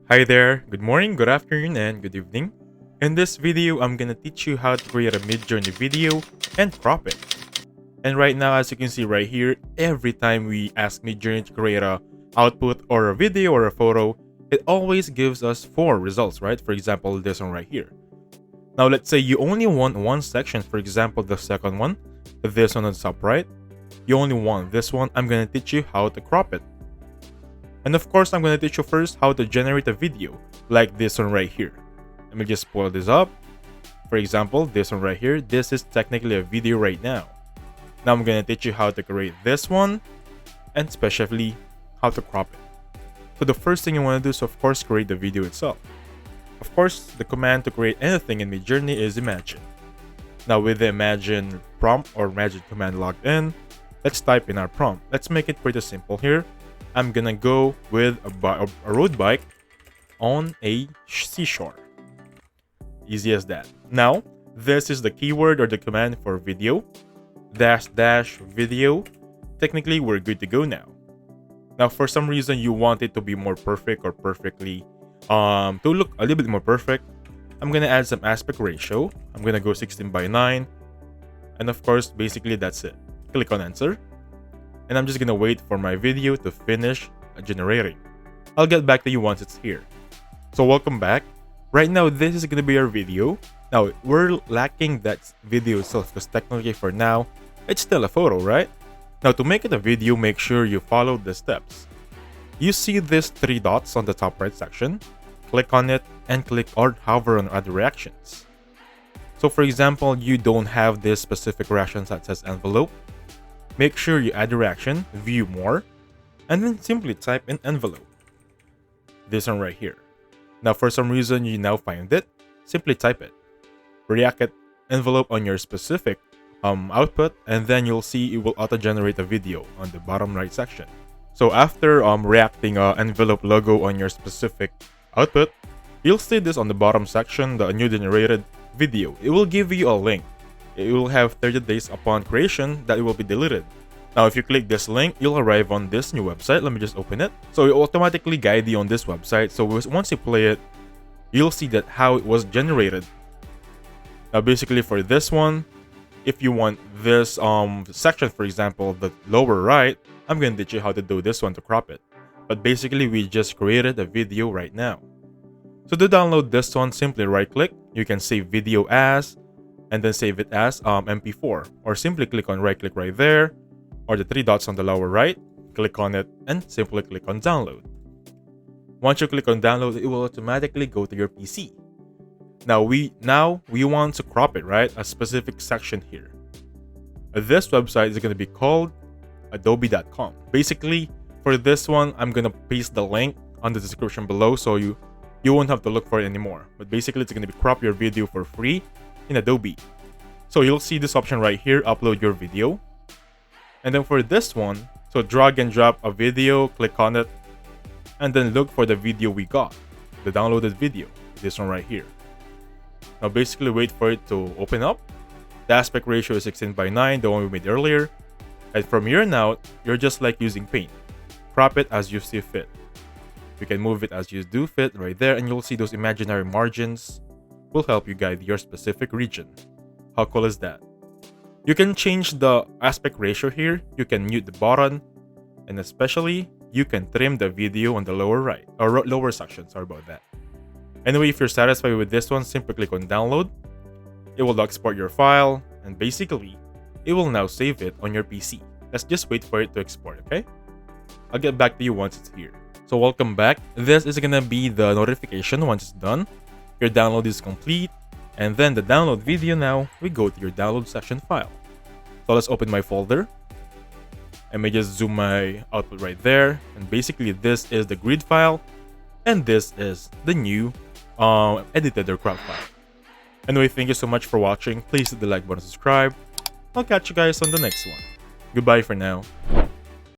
Hi there, good morning, good afternoon, and good evening. In this video, I'm gonna teach you how to create a Midjourney video and crop it. And right now, as you can see right here, every time we ask Midjourney to create a output or a video or a photo, it always gives us 4 results, right? For example, this one right here. Now, let's say you only want one section, for example, the second one, this one on the top right. You only want this one, I'm gonna teach you how to crop it. And of course, I'm going to teach you first how to generate a video, like this one right here. Let me just pull this up. For example, this one right here, this is technically a video right now. Now I'm going to teach you how to create this one, and especially how to crop it. So the first thing you want to do is, of course, create the video itself. Of course, the command to create anything in Midjourney is imagine. Now with the imagine prompt or imagine command logged in, let's type in our prompt. Let's make it pretty simple here. I'm gonna go with a road bike on a seashore. Easy as that. Now, this is the keyword or the command for video. Dash video. Technically, we're good to go now. Now, for some reason, you want it to be more perfect or perfectly, to look a little bit more perfect, I'm gonna add some aspect ratio. I'm gonna go 16:9. And of course, basically that's it. Click on enter. And I'm just gonna wait for my video to finish generating. I'll get back to you once it's here. So welcome back. Right now, this is gonna be our video. Now, we're lacking that video itself because technically for now, it's still a photo, right? Now, to make it a video, make sure you follow the steps. You see these 3 dots on the top right section. Click on it and click or hover on other reactions. So for example, you don't have this specific reaction that says envelope. Make sure you add a reaction, view more, and then simply type in envelope. This one right here. Now for some reason you now find it, simply type it. React envelope on your specific output, and then you'll see it will auto-generate a video on the bottom right section. So after reacting envelope logo on your specific output, you'll see this on the bottom section, the new generated video. It will give you a link. It will have 30 days upon creation that it will be deleted. Now, if you click this link, you'll arrive on this new website. Let me just open it. So it will automatically guide you on this website. So once you play it, you'll see that how it was generated. Now, basically for this one, if you want this section, for example, the lower right, I'm going to teach you how to do this one to crop it. But basically, we just created a video right now. So to download this one, simply right click. You can save video as, and then save it as MP4, or simply click on right click right there, or the 3 dots on the lower right, click on it and simply click on download. Once you click on download, it will automatically go to your PC. Now we want to crop it, right? A specific section here. This website is going to be called adobe.com. Basically, for this one, I'm going to paste the link on the description below so you won't have to look for it anymore. But basically, it's going to be crop your video for free in Adobe. So you'll see this option right here, upload your video. And then for this one, so drag and drop a video, click on it, and then look for the video we got, the downloaded video, this one right here. Now basically wait for it to open up. The aspect ratio is 16:9, the one we made earlier. And from here on out, you're just like using paint. Crop it as you see fit. You can move it as you do fit right there, and you'll see those imaginary margins will help you guide your specific region. How cool is that? You can change the aspect ratio here, you can mute the button, and especially you can trim the video on the lower right, or lower section, sorry about that. Anyway, if you're satisfied with this one, simply click on download. It will export your file, and basically, it will now save it on your PC. Let's just wait for it to export, okay? I'll get back to you once it's here. So welcome back. This is gonna be the notification once it's done. Your download is complete, and then the download video now, we go to your download section file. So let's open my folder. Let me just zoom my output right there, and basically this is the grid file, and this is the new edited or cropped file. Anyway, thank you so much for watching. Please hit the like button, subscribe. I'll catch you guys on the next one. Goodbye for now.